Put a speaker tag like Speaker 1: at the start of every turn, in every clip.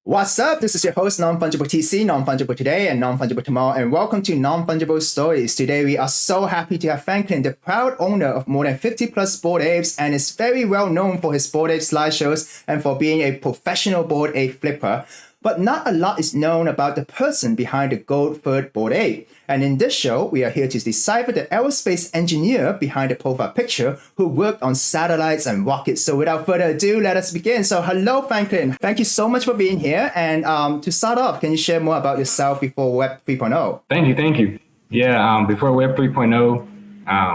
Speaker 1: What's up? This is your host, Non-Fungible TC, Non-Fungible Today and Non-Fungible Tomorrow, and welcome to Non-Fungible Stories. Today, we are so happy to have Franklin, the proud owner of more than 50 plus Bored Apes, and is very well known for his Bored Ape slideshows and for being a professional Bored Ape flipper. But not a lot is known about the person behind the gold-furred Bored Ape. And in this show, we are here to decipher the aerospace engineer behind the profile picture who worked on satellites and rockets. So without further ado, let us begin. So hello, Franklin. Thank you so much for being here. And to start off, can you share more about yourself before Web 3.0?
Speaker 2: Thank you. Yeah, before Web 3.0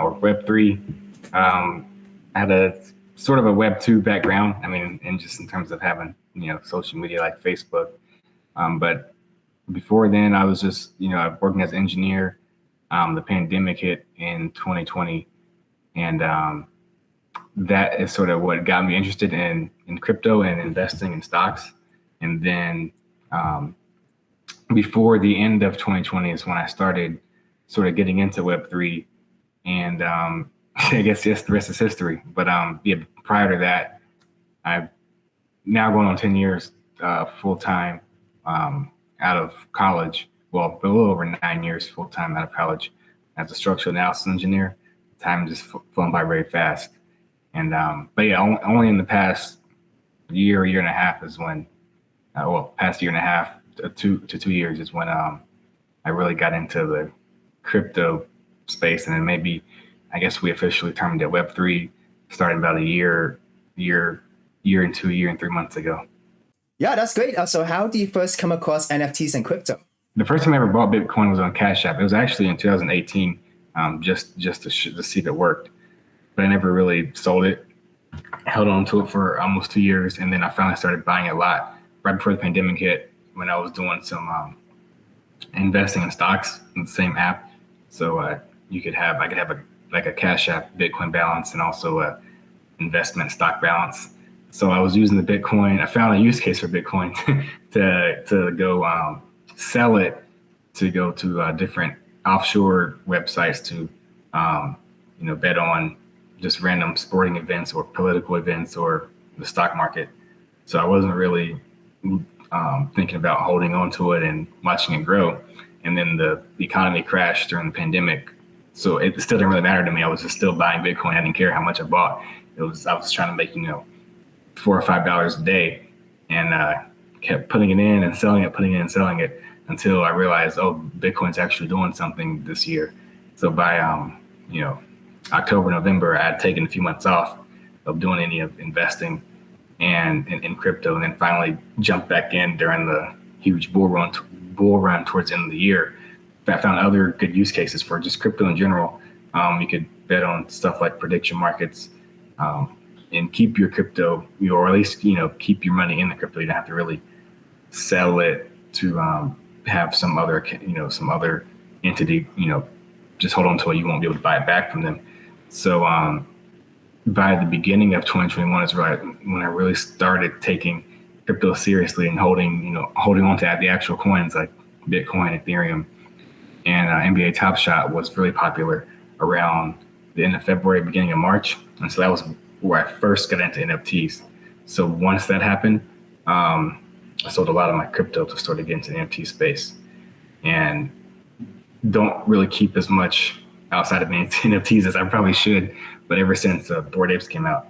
Speaker 2: or Web 3, I had a sort of a Web 2 background. I mean, and just in terms of having, social media like Facebook. But before then, I was just, working as an engineer. The pandemic hit in 2020, and that is sort of what got me interested in crypto and investing in stocks. And then before the end of 2020 is when I started sort of getting into Web3, and I guess yes, the rest is history. But prior to that, I've now going on 10 years full time. Out of college, well, a little over 9 years full-time out of college as a structural analysis engineer. Time just flown by very fast. And, but yeah, only in the past year and a half is when, past year and a half to 2 years is when I really got into the crypto space. And then maybe, I guess we officially termed it Web3 starting about a year and 3 months ago.
Speaker 1: Yeah, that's great. So how did you first come across NFTs and crypto?
Speaker 2: The first time I ever bought Bitcoin was on Cash App. It was actually in 2018, just to see if it worked. But I never really sold it. Held on to it for almost 2 years, and then I finally started buying a lot right before the pandemic hit, when I was doing some investing in stocks in the same app. So I could have a Cash App Bitcoin balance and also a investment stock balance. So I was using the Bitcoin. I found a use case for Bitcoin to go sell it, to go to different offshore websites to bet on just random sporting events or political events or the stock market. So I wasn't really thinking about holding on to it and watching it grow. And then the economy crashed during the pandemic, so it still didn't really matter to me. I was just still buying Bitcoin. I didn't care how much I bought. I was trying to make $4 or $5 a day, and kept putting it in and selling it until I realized, Bitcoin's actually doing something this year. So by October, November, I had taken a few months off of doing any of investing and in crypto, and then finally jumped back in during the huge bull run towards the end of the year. I found other good use cases for just crypto in general. You could bet on stuff like prediction markets, and keep your crypto, or at least, keep your money in the crypto. You don't have to really sell it to have some other entity, just hold on to it. You won't be able to buy it back from them. So by the beginning of 2021 is when I really started taking crypto seriously and holding on to the actual coins like Bitcoin, Ethereum, and NBA Top Shot was really popular around the end of February, beginning of March. And so that was where I first got into NFTs. So once that happened, I sold a lot of my crypto to sort of get into the NFT space, and don't really keep as much outside of the NFTs as I probably should. But ever since Bored Apes came out,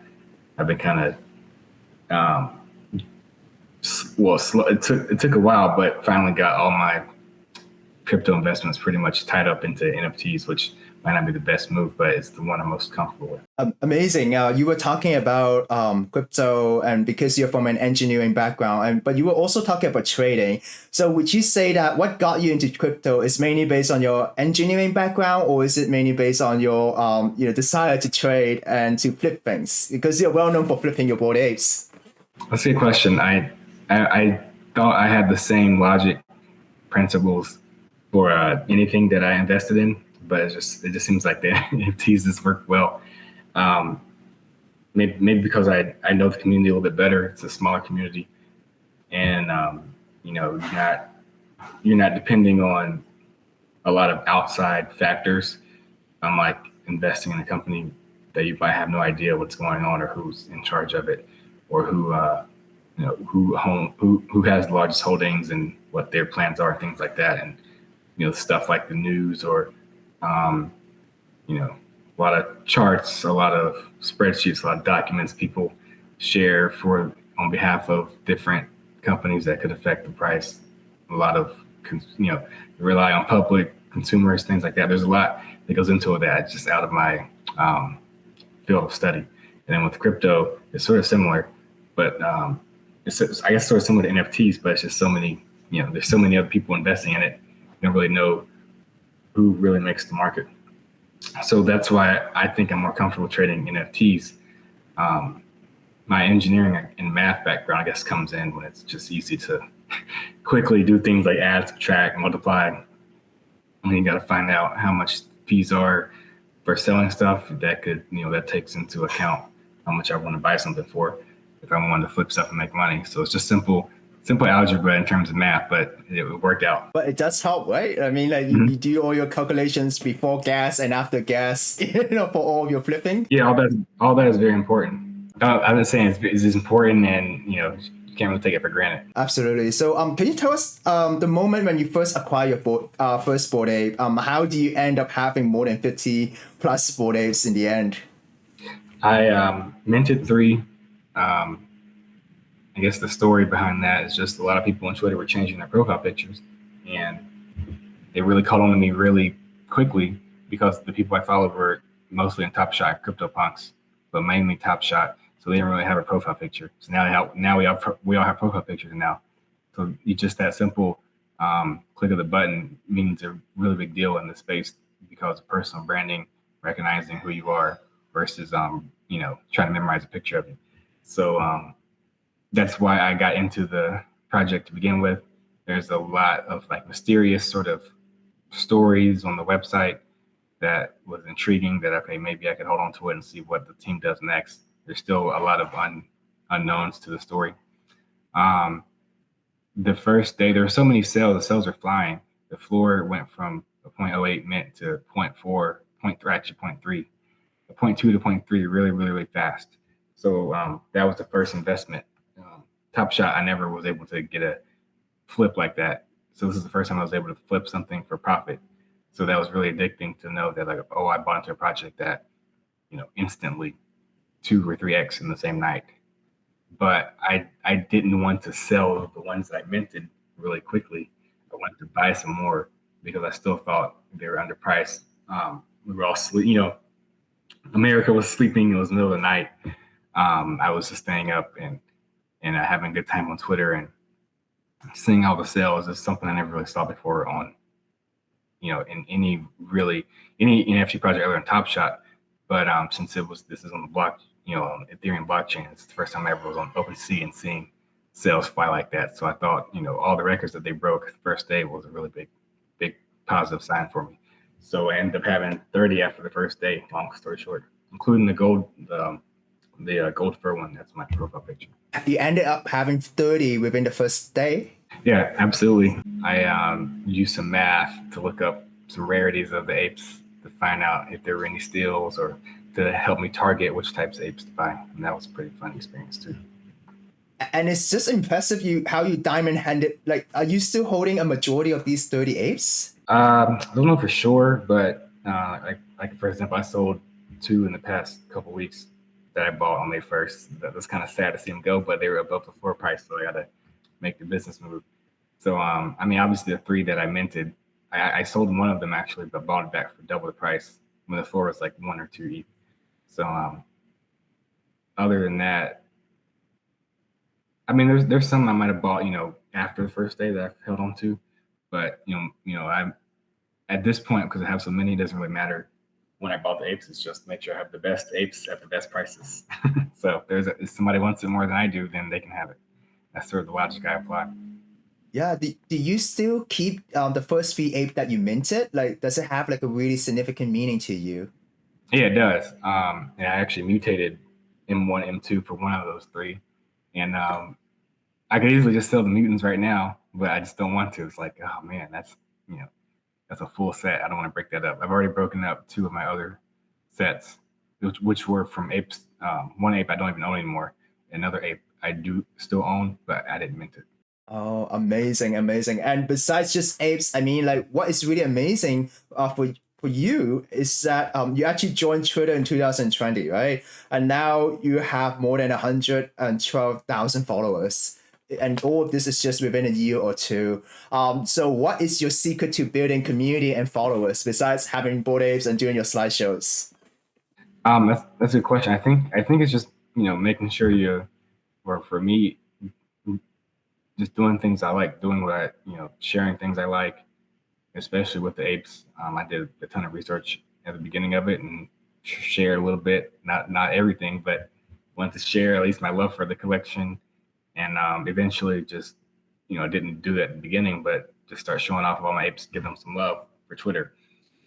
Speaker 2: I've been kind of, slow. It took a while, but finally got all my crypto investments pretty much tied up into NFTs, which might not be the best move, but it's the one I'm most comfortable with.
Speaker 1: Amazing. You were talking about crypto, and because you're from an engineering background, but you were also talking about trading. So would you say that what got you into crypto is mainly based on your engineering background, or is it mainly based on your desire to trade and to flip things? Because you're well known for flipping your Bored Apes.
Speaker 2: That's a good question. I thought I had the same logic principles for anything that I invested in, but it just seems like the NFTs just work well. Maybe because I know the community a little bit better. It's a smaller community, and you're not depending on a lot of outside factors. Unlike investing in a company that you might have no idea what's going on or who's in charge of it, or who who has the largest holdings and what their plans are, things like that, and stuff like the news or a lot of charts, a lot of spreadsheets, a lot of documents people share on behalf of different companies that could affect the price. A lot of rely on public consumers, things like that. There's a lot that goes into that. It's just out of my field of study. And then with crypto, it's sort of similar, but it's I guess sort of similar to NFTs, but it's just so many, there's so many other people investing in it. You don't really know who really makes the market. So that's why I think I'm more comfortable trading NFTs. My engineering and math background, I guess, comes in when it's just easy to quickly do things like add, subtract, multiply. And you got to find out how much fees are for selling stuff. That could, that takes into account how much I want to buy something for if I wanted to flip stuff and make money. So it's just simple algebra in terms of math, but it worked out.
Speaker 1: But it does help, right? I mean, like you do all your calculations before gas and after gas, for all your flipping.
Speaker 2: Yeah, all that is very important. I'm not saying it's important, and you can't really take it for granted.
Speaker 1: Absolutely. So, can you tell us the moment when you first acquired your first Bored Ape? How do you end up having more than 50 plus Bored Apes in the end?
Speaker 2: I minted 3. I guess the story behind that is just a lot of people on Twitter were changing their profile pictures, and they really caught on to me really quickly because the people I followed were mostly in Top Shot, CryptoPunks, but mainly Top Shot. So they didn't really have a profile picture. So now we all have profile pictures now. So just that simple click of the button means a really big deal in this space because of personal branding, recognizing who you are versus trying to memorize a picture of you. So that's why I got into the project to begin with. There's a lot of like mysterious sort of stories on the website that was intriguing that, okay, maybe I could hold on to it and see what the team does next. There's still a lot of unknowns to the story. The first day, there were so many sales. The sales are flying. The floor went from a 0.08 mint to 0.4, 0.3, actually 0.3, a 0.2 to 0.3 really, really, really fast. So that was the first investment. Top Shot, I never was able to get a flip like that. So this is the first time I was able to flip something for profit. So that was really addicting to know that, like, oh, I bought into a project that, instantly 2 or 3x in the same night. But I didn't want to sell the ones that I minted really quickly. I wanted to buy some more because I still thought they were underpriced. We were all America was sleeping. It was the middle of the night. I was just staying up and having a good time on Twitter and seeing all the sales is something I never really saw before on, in any NFT project other than Top Shot. But since this is on the on Ethereum blockchain, it's the first time I ever was on OpenSea and seeing sales fly like that. So I thought, all the records that they broke the first day was a really big positive sign for me. So I ended up having 30 after the first day, long story short, including the gold fur one. That's my profile picture.
Speaker 1: You ended up having 30 within the first day?
Speaker 2: Yeah, absolutely. I used some math to look up some rarities of the apes to find out if there were any steals or to help me target which types of apes to buy. And that was a pretty fun experience too.
Speaker 1: And it's just impressive how you diamond handed, like, are you still holding a majority of these 30 apes?
Speaker 2: I don't know for sure, but like for example, I sold 2 in the past couple weeks that I bought on May 1st. That was kind of sad to see them go, but they were above the floor price, so I got to make the business move. So, obviously the 3 that I minted, I sold one of them actually, but bought it back for double the price when the floor was like 1 or 2 ETH. So, other than that, there's some I might have bought, after the first day that I've held on to, but I'm at this point, because I have so many, it doesn't really matter when I bought the apes. It's just make sure I have the best apes at the best prices. So if somebody wants it more than I do, then they can have it. That's sort of the logic I apply.
Speaker 1: Yeah. Do you still keep the first 3 ape that you minted? Like, does it have like a really significant meaning to you?
Speaker 2: Yeah, it does. And I actually mutated M1, M2 for one of those 3. And I could easily just sell the mutants right now, but I just don't want to. It's like, oh man, that's a full set. I don't want to break that up. I've already broken up 2 of my other sets, which were from apes. One ape I don't even own anymore. Another ape I do still own, but I didn't mint it.
Speaker 1: Oh, amazing, amazing. And besides just apes, I mean, like, what is really amazing for you is that you actually joined Twitter in 2020, right? And now you have more than 112,000 followers. And all of this is just within a year or two. So what is your secret to building community and followers besides having Bored Apes and doing your slideshows?
Speaker 2: That's a good question. I think it's just making sure or for me, just doing things I like, doing what sharing things I like, especially with the apes. I did a ton of research at the beginning of it and shared a little bit, not everything, but wanted to share at least my love for the collection. And eventually, just didn't do that at the beginning, but just start showing off all my apes, give them some love for Twitter.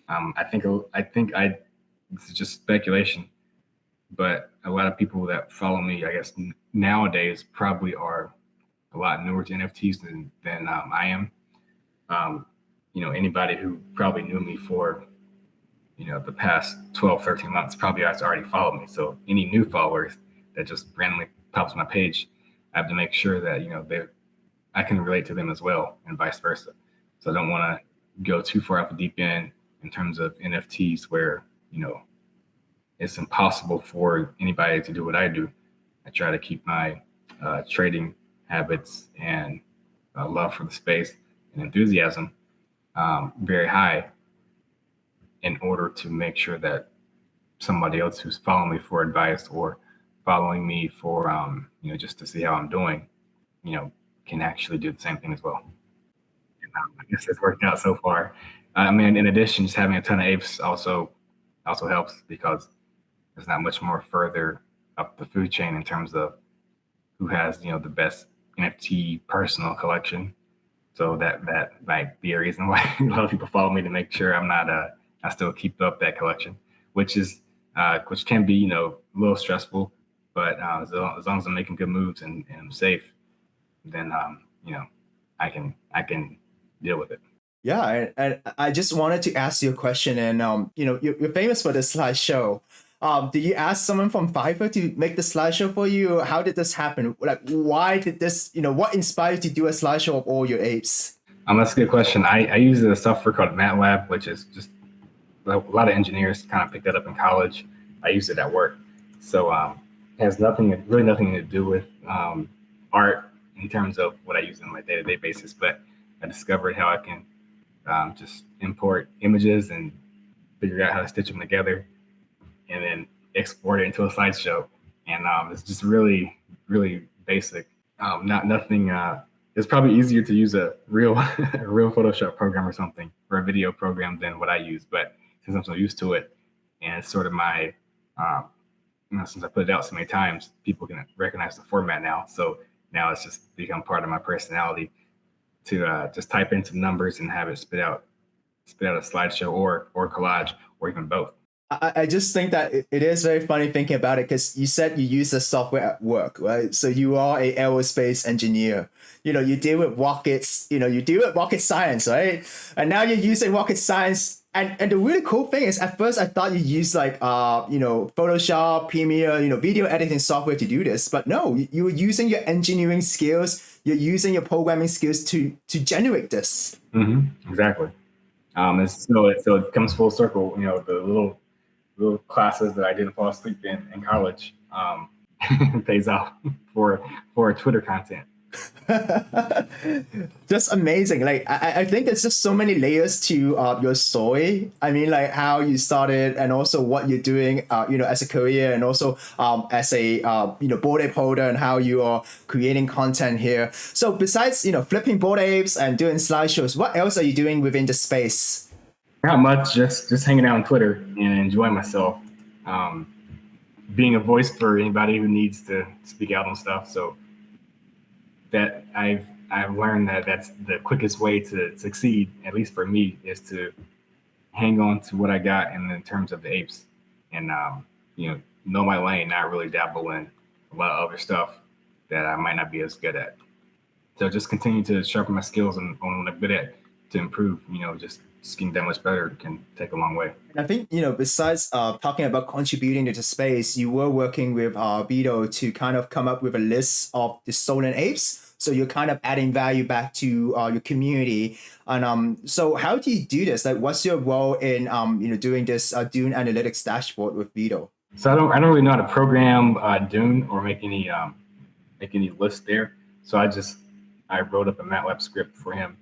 Speaker 2: I think this is just speculation, but a lot of people that follow me, I guess nowadays, probably are a lot newer to NFTs than I am. Anybody who probably knew me for the past 12, 13 months probably has already followed me. So any new followers that just randomly pops on my page, I have to make sure that I can relate to them as well, and vice versa. So I don't want to go too far off the deep end in terms of NFTs where it's impossible for anybody to do what I do. I try to keep my trading habits and love for the space and enthusiasm very high, in order to make sure that somebody else who's following me for advice or following me for just to see how I'm doing, can actually do the same thing as well. And, I guess it's worked out so far. I mean, in addition, just having a ton of apes also helps, because there's not much more further up the food chain in terms of who has the best NFT personal collection. So that might be a reason why a lot of people follow me, to make sure I still keep up that collection, which can be a little stressful, but as long as I'm making good moves and I'm safe, then I can deal with it.
Speaker 1: Yeah, and I just wanted to ask you a question. And you're famous for the slideshow. Did you ask someone from Fiverr to make the slideshow for you? How did this happen? Like, why did this? What inspired you to do a slideshow of all your apes?
Speaker 2: That's a good question. I use a software called MATLAB, which is just a lot of engineers kind of picked that up in college. I use it at work, so it has really nothing to do with art in terms of what I use on my day-to-day basis. But I discovered how I can just import images and figure out how to stitch them together, and then export it into a slideshow. And it's just really, really basic. Nothing. It's probably easier to use a real Photoshop program or something, or a video program, than what I use. But since I'm so used to it, and it's sort of my, since I put it out so many times, people can recognize the format now. So now it's just become part of my personality to just type in some numbers and have it spit out a slideshow or collage, or even both.
Speaker 1: I just think that it is very funny thinking about it, because you said you use the software at work, right? So you are a aerospace engineer. You deal with rockets. You deal with rocket science, right? And now you're using rocket science. And the really cool thing is, at first I thought you used like Photoshop, Premiere, video editing software to do this, but no, you were using your engineering skills. You're using your programming skills to generate this.
Speaker 2: Mm-hmm. Exactly. So it comes full circle. The little classes that I didn't fall asleep in college pays off for Twitter content.
Speaker 1: Just amazing. Like, I think there's just so many layers to your story. I mean, like, how you started, and also what you're doing as a career, and also as a Bored Ape holder, and how you are creating content here. So besides flipping Bored Apes and doing slideshows, what else are you doing within the space?
Speaker 2: Not much, just hanging out on Twitter and enjoying myself. Being a voice for anybody who needs to speak out on stuff. So that I've learned that that's the quickest way to succeed, at least for me, is to hang on to what I got in terms of the apes, and know my lane, not really dabble in a lot of other stuff that I might not be as good at. So just continue to sharpen my skills on what I'm good at, to improve, just just getting that much better can take a long way.
Speaker 1: And I think, besides talking about contributing to the space, you were working with Vito to kind of come up with a list of the stolen apes. So you're kind of adding value back to your community. And so how do you do this? Like, what's your role in doing this Dune analytics dashboard with Vito?
Speaker 2: So I don't really know how to program Dune or make any lists there. So I wrote up a MATLAB script for him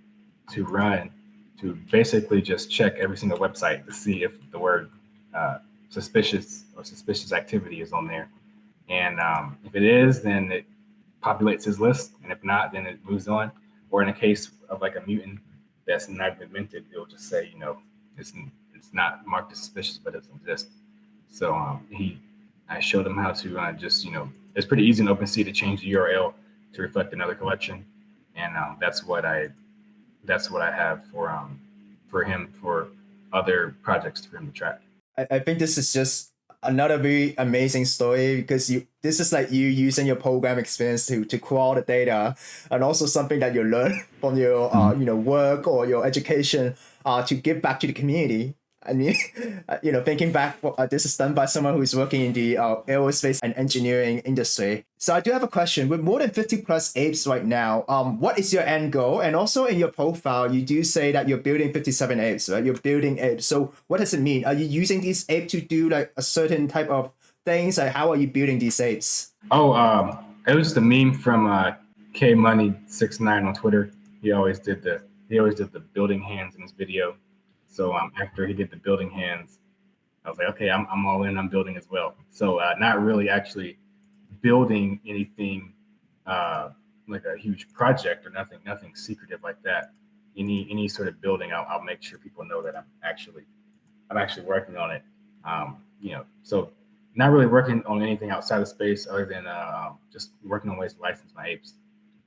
Speaker 2: to run to basically just check every single website to see if the word suspicious or suspicious activity is on there. And if it is, then it populates his list. And if not, then it moves on. Or in a case of like a mutant that's not been minted, it'll just say, it's not marked as suspicious, but it doesn't exist. So I showed him how to it's pretty easy in OpenSea to change the URL to reflect another collection. And that's what I have for him for other projects for him to track.
Speaker 1: I think this is just another very amazing story because this is like you using your program experience to crawl the data, and also something that you learn from your work or your education to give back to the community. I mean, thinking back, this is done by someone who's working in the aerospace and engineering industry. So I do have a question. With more than 50 plus apes right now, what is your end goal? And also in your profile, you do say that you're building 57 apes, right? You're building apes. So what does it mean? Are you using these apes to do like a certain type of things? Like how are you building these apes?
Speaker 2: Oh, it was just a meme from KMoney69 on Twitter. He always did the building hands in his video. So after he did the building hands, I was like, okay, I'm all in. I'm building as well. So not really actually building anything like a huge project or nothing secretive like that. Any sort of building, I'll make sure people know that I'm actually working on it. So not really working on anything outside of space other than just working on ways to license my apes.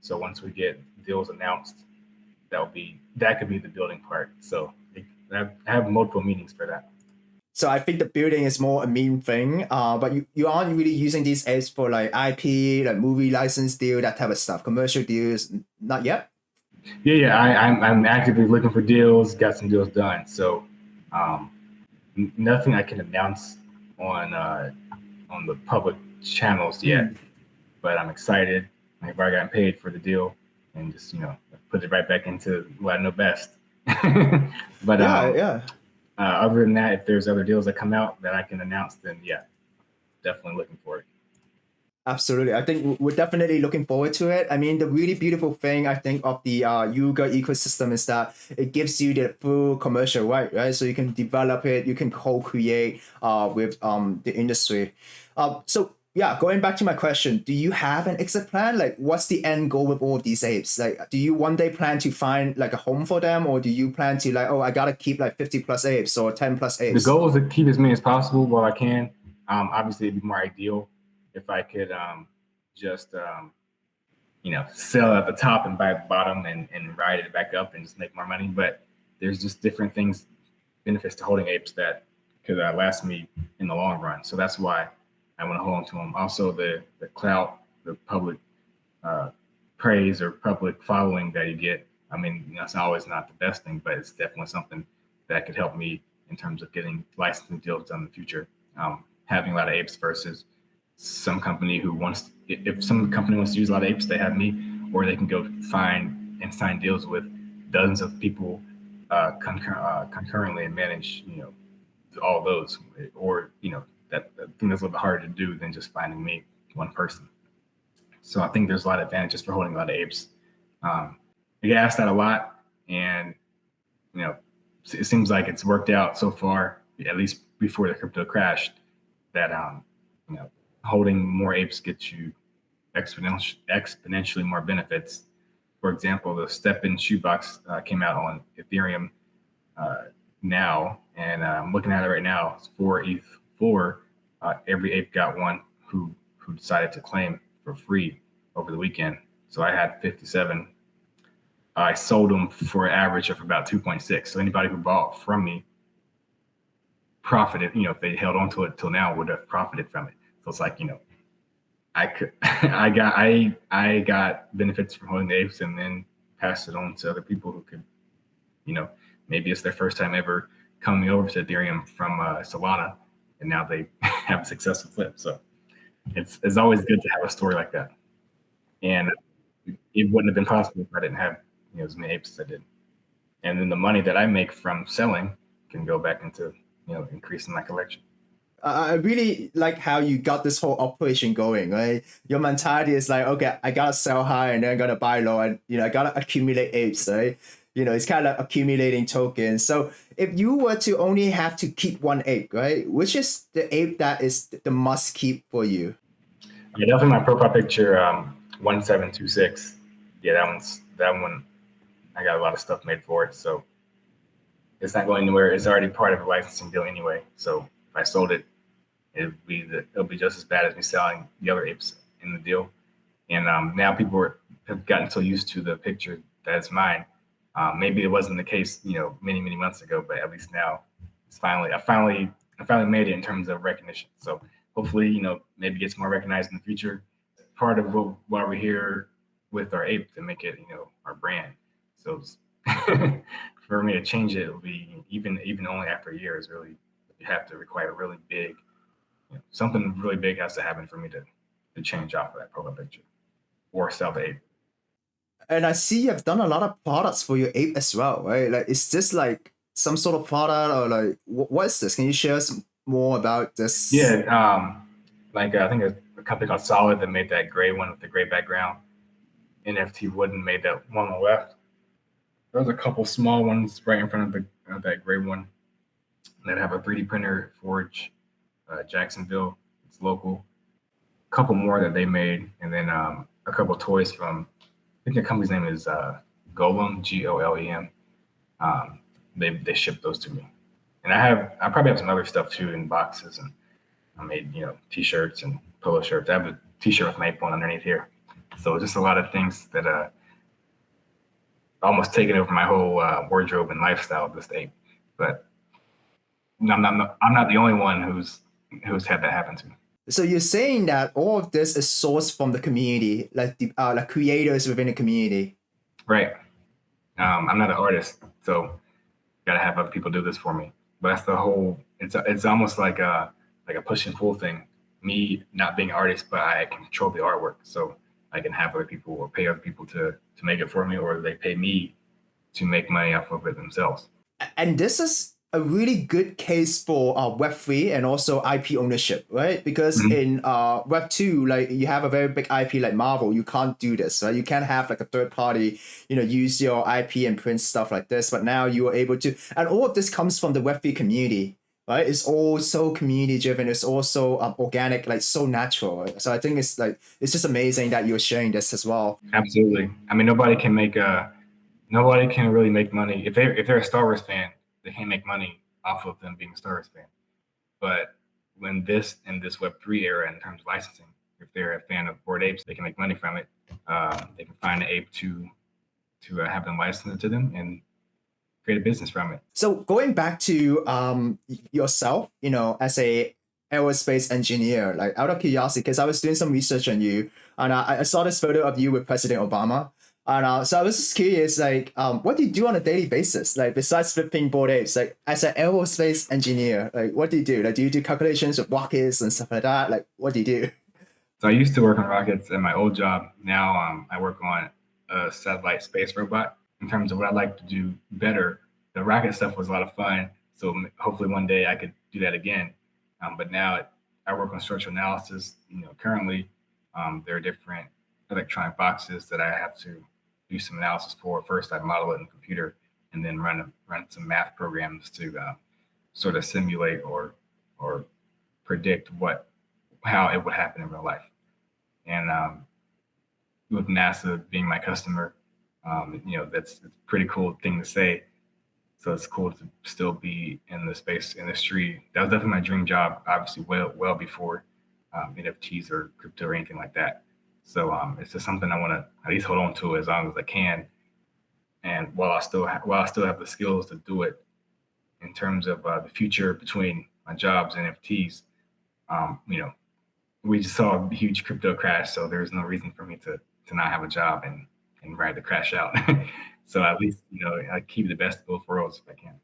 Speaker 2: So once we get deals announced, that could be the building part. So I have multiple meanings for that.
Speaker 1: So I think the building is more a meme thing, but you aren't really using these apps for like IP, like movie license deal, that type of stuff, commercial deals, not yet?
Speaker 2: Yeah. I'm actively looking for deals, got some deals done. So nothing I can announce on the public channels yet, but I'm excited. I've already gotten paid for the deal and just, put it right back into what I know best. But other than that, if there's other deals that come out that I can announce, then yeah, definitely looking for it.
Speaker 1: Absolutely. I think we're definitely looking forward to it. I mean, the really beautiful thing, I think, of the Yuga ecosystem is that it gives you the full commercial right? So you can develop it, you can co-create with the industry. So yeah, going back to my question, do you have an exit plan? Like, what's the end goal with all of these apes? Like, do you one day plan to find like a home for them, or do you plan to like, oh, I gotta keep like 50 plus apes or 10 plus apes?
Speaker 2: The goal is to keep as many as possible while I can. Obviously, it'd be more ideal if I could just sell at the top and buy at the bottom and ride it back up and just make more money. But there's just different benefits to holding apes that could last me in the long run. So that's why I want to hold on to them. Also, the clout, the public praise or public following that you get. I mean, it's always not the best thing, but it's definitely something that could help me in terms of getting licensing deals done in the future. Having a lot of apes versus some company if some company wants to use a lot of apes, they have me, or they can go find and sign deals with dozens of people concurrently and manage, all those, or, that I think that's a little bit harder to do than just finding me, one person. So I think there's a lot of advantages for holding a lot of apes. I get asked that a lot, and it seems like it's worked out so far, at least before the crypto crashed, that holding more apes gets you exponentially more benefits. For example, the step-in shoebox came out on Ethereum now, and I'm looking at it right now. It's 4 ETH4. Every ape got one who decided to claim for free over the weekend. So I had 57. I sold them for an average of about 2.6. So anybody who bought from me profited. If they held on to it till now, would have profited from it. So it's like, I got benefits from holding the apes and then passed it on to other people who could, maybe it's their first time ever coming over to Ethereum from Solana, and now they have a successful flip. So it's always good to have a story like that. And it wouldn't have been possible if I didn't have as many apes as I did. And then the money that I make from selling can go back into increasing my collection.
Speaker 1: I really like how you got this whole operation going, right? Your mentality is like, okay, I gotta sell high and then I gotta buy low, and I gotta accumulate apes, right? It's kind of accumulating tokens. So if you were to only have to keep one ape, right, which is the ape that is the must keep for you?
Speaker 2: Yeah, definitely my profile picture, 1726. Yeah, that one. I got a lot of stuff made for it, so it's not going anywhere. It's already part of a licensing deal anyway. So if I sold it, it'll be just as bad as me selling the other apes in the deal. And now people have gotten so used to the picture that it's mine. Maybe it wasn't the case, many months ago, but at least now I finally made it in terms of recognition. So hopefully, maybe gets more recognized in the future. Part of why we're here with our ape to make it, our brand. So for me to change it will be even only after a year is really, you have to require really big, something really big has to happen for me to change off of that profile picture or sell the ape.
Speaker 1: And I see you have done a lot of products for your ape as well, right? Like, is this like some sort of product, or like what is this? Can you share some more about this?
Speaker 2: Yeah, I think a company called Solid that made that gray one with the gray background. NFT Wooden made that one on the left. There's a couple small ones right in front of that gray one that have a 3D printer forge, Jacksonville. It's local. A couple more that they made, and then a couple toys from, I think the company's name is Golem, Golem. They shipped those to me, and I probably have some other stuff too in boxes, and I made t-shirts and polo shirts. I have a t-shirt with my ape on underneath here, so just a lot of things that almost taken over my whole wardrobe and lifestyle of this ape. But I'm not the only one who's had that happen to me.
Speaker 1: So you're saying that all of this is sourced from the community, like the like creators within the community.
Speaker 2: Right. I'm not an artist, so gotta have other people do this for me. But that's the whole. It's almost like a push and pull thing. Me not being an artist, but I can control the artwork, so I can have other people or pay other people to make it for me, or they pay me to make money off of it themselves.
Speaker 1: And this is a really good case for Web3 and also IP ownership, right? Because in Web2, like you have a very big IP like Marvel, you can't do this, right? You can't have like a third party, use your IP and print stuff like this. But now you are able to, and all of this comes from the Web3 community, right? It's all so community driven. It's also organic, like so natural. Right? So I think it's just amazing that you're sharing this as well.
Speaker 2: Absolutely. I mean, nobody can really make money if they're a Star Wars fan. They can't make money off of them being a Star Wars fan. But when in this Web3 era, in terms of licensing, if they're a fan of Bored Apes, they can make money from it. They can find an ape to have them licensed to them and create a business from it.
Speaker 1: So going back to yourself, as a aerospace engineer, like out of curiosity, because I was doing some research on you, and I saw this photo of you with President Obama. And so I was just curious, like, what do you do on a daily basis? Like, besides flipping Bored Apes, like, as an aerospace engineer, like, what do you do? Like, do you do calculations with rockets and stuff like that? Like, what do you do?
Speaker 2: So I used to work on rockets in my old job. Now I work on a satellite space robot. In terms of what I'd like to do better, the rocket stuff was a lot of fun. So hopefully one day I could do that again. But now I work on structural analysis. Currently there are different electronic boxes that I have to do some analysis for. First, I model it in the computer, and then run some math programs to sort of simulate or predict how it would happen in real life. And with NASA being my customer, that's a pretty cool thing to say. So it's cool to still be in the space industry. That was definitely my dream job, obviously well before NFTs or crypto or anything like that. So it's just something I want to at least hold on to as long as I can, and while I still have the skills to do it. In terms of the future between my jobs and NFTs, we just saw a huge crypto crash, so there's no reason for me to not have a job and and ride the crash out. So at least, I keep the best of both worlds if I can.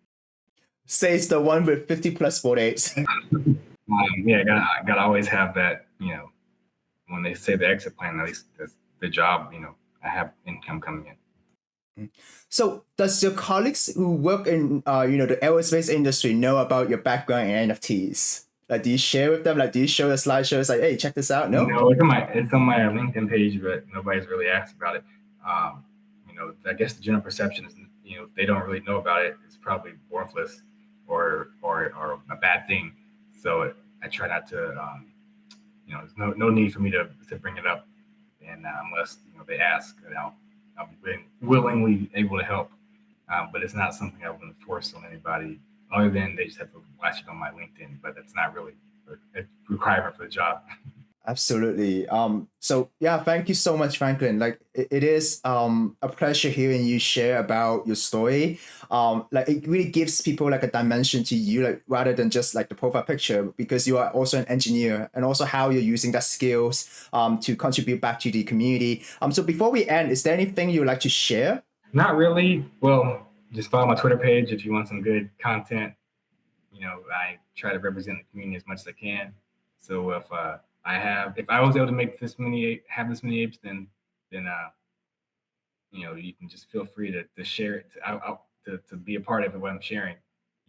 Speaker 1: Says the one with 50 plus Bored Apes.
Speaker 2: Yeah, I gotta always have that, when they say the exit plan, at least that's the job, I have income coming in.
Speaker 1: So does your colleagues who work in, the aerospace industry know about your background in NFTs? Like, do you share with them? Like, do you show the slideshows like, hey, check this out? No?
Speaker 2: No, it's on my LinkedIn page, but nobody's really asked about it. I guess the general perception is, they don't really know about it. It's probably worthless or a bad thing. So I try not to, there's no need for me to bring it up. And unless, they ask, I'll be willingly able to help. But it's not something I wouldn't force on anybody other than they just have to watch it on my LinkedIn, but that's not really a requirement for the job.
Speaker 1: Absolutely. So yeah, thank you so much, Franklin. Like it is a pleasure hearing you share about your story. Like it really gives people like a dimension to you, like rather than just like the profile picture, because you are also an engineer and also how you're using that skills to contribute back to the community. So before we end, is there anything you'd like to share?
Speaker 2: Not really. Well, just follow my Twitter page if you want some good content. I try to represent the community as much as I can. So if I was able to make this many apes, then you can just feel free to share it, to be a part of what I'm sharing.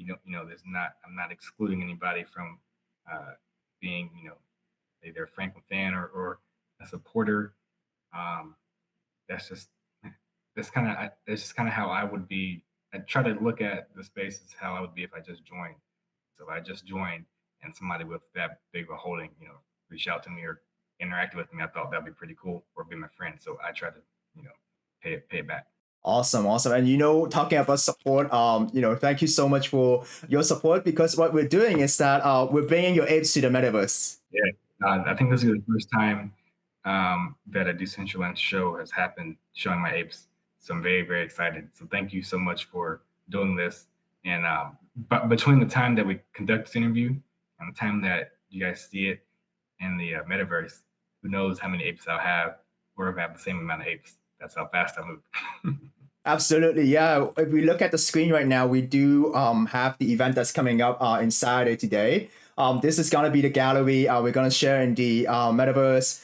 Speaker 2: I'm not excluding anybody from being, either a Franklin fan or a supporter. That's just kind of how I would be. I try to look at the space as how I would be if I just joined. So if I just joined and somebody with that big of a holding, reach out to me or interact with me, I thought that'd be pretty cool, or be my friend. So I try to, pay it back.
Speaker 1: Awesome. And talking about support, thank you so much for your support, because what we're doing is that we're bringing your apes to the metaverse.
Speaker 2: Yeah, I think this is the first time that a Decentraland show has happened showing my apes. So I'm very, very excited. So thank you so much for doing this. And but between the time that we conduct this interview and the time that you guys see it in the metaverse, who knows how many apes I'll have, or if I have the same amount of apes. That's how fast I move.
Speaker 1: Absolutely, yeah. If we look at the screen right now, we do have the event that's coming up in Saturday today. This is going to be the gallery we're going to share in the metaverse.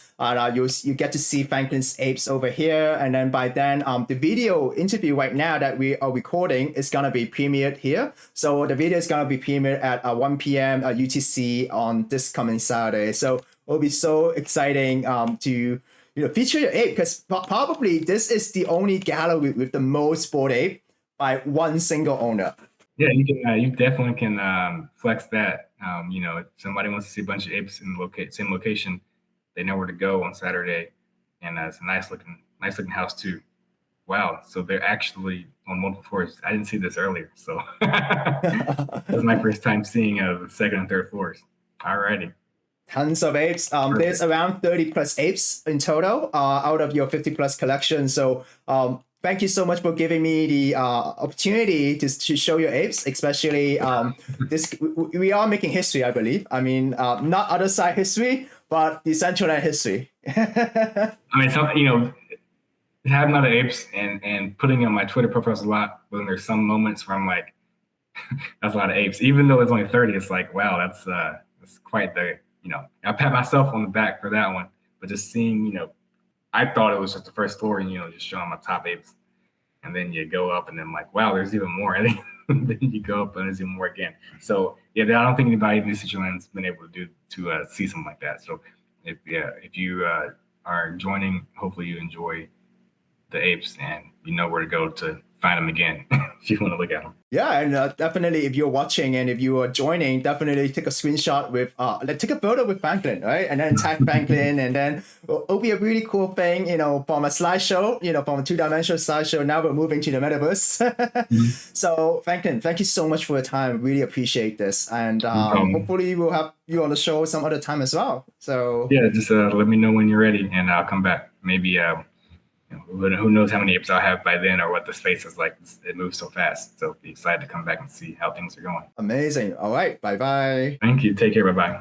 Speaker 1: You get to see Franklin's apes over here. And then by then, the video interview right now that we are recording is going to be premiered here. So the video is going to be premiered at 1 p.m. UTC on this coming Saturday. So it'll be so exciting to feature your ape, because probably this is the only gallery with the most Bored Ape by one single owner.
Speaker 2: Yeah, you definitely can flex that. If somebody wants to see a bunch of apes in the same location, they know where to go on Saturday, and it's a nice looking house too. Wow, so they're actually on multiple floors. I didn't see this earlier, so that was my first time seeing the second and third floors. Alrighty.
Speaker 1: Tons of apes. There's around 30 plus apes in total out of your 50 plus collection. So thank you so much for giving me the opportunity to show your apes, especially this. We are making history, I believe. I mean, not other side history, but Decentraland history.
Speaker 2: I mean, having other apes and putting on my Twitter profiles a lot, when there's some moments where I'm like, that's a lot of apes. Even though it's only 30, it's like, wow, that's quite the, I pat myself on the back for that one. But just seeing, I thought it was just the first floor and, just showing my top apes. And then you go up and then like, wow, there's even more. And then you go up and there's even more again. So yeah, I don't think anybody in Decentraland's been able to see something like that. So if you are joining, hopefully you enjoy the apes and you know where to go to find them again if you want to look at them.
Speaker 1: Yeah, and definitely if you're watching and if you are joining, definitely take a screenshot with, take a photo with Franklin, right? And then tag Franklin, and then it'll be a really cool thing, from a slideshow, from a two-dimensional slideshow. Now we're moving to the metaverse. So Franklin, thank you so much for your time. Really appreciate this. And hopefully we'll have you on the show some other time as well. So
Speaker 2: yeah, just let me know when you're ready and I'll come back. Maybe who knows how many apes I'll have by then or what the space is like. It moves so fast. So be excited to come back and see how things are going.
Speaker 1: Amazing. All right. Bye-bye.
Speaker 2: Thank you. Take care. Bye-bye.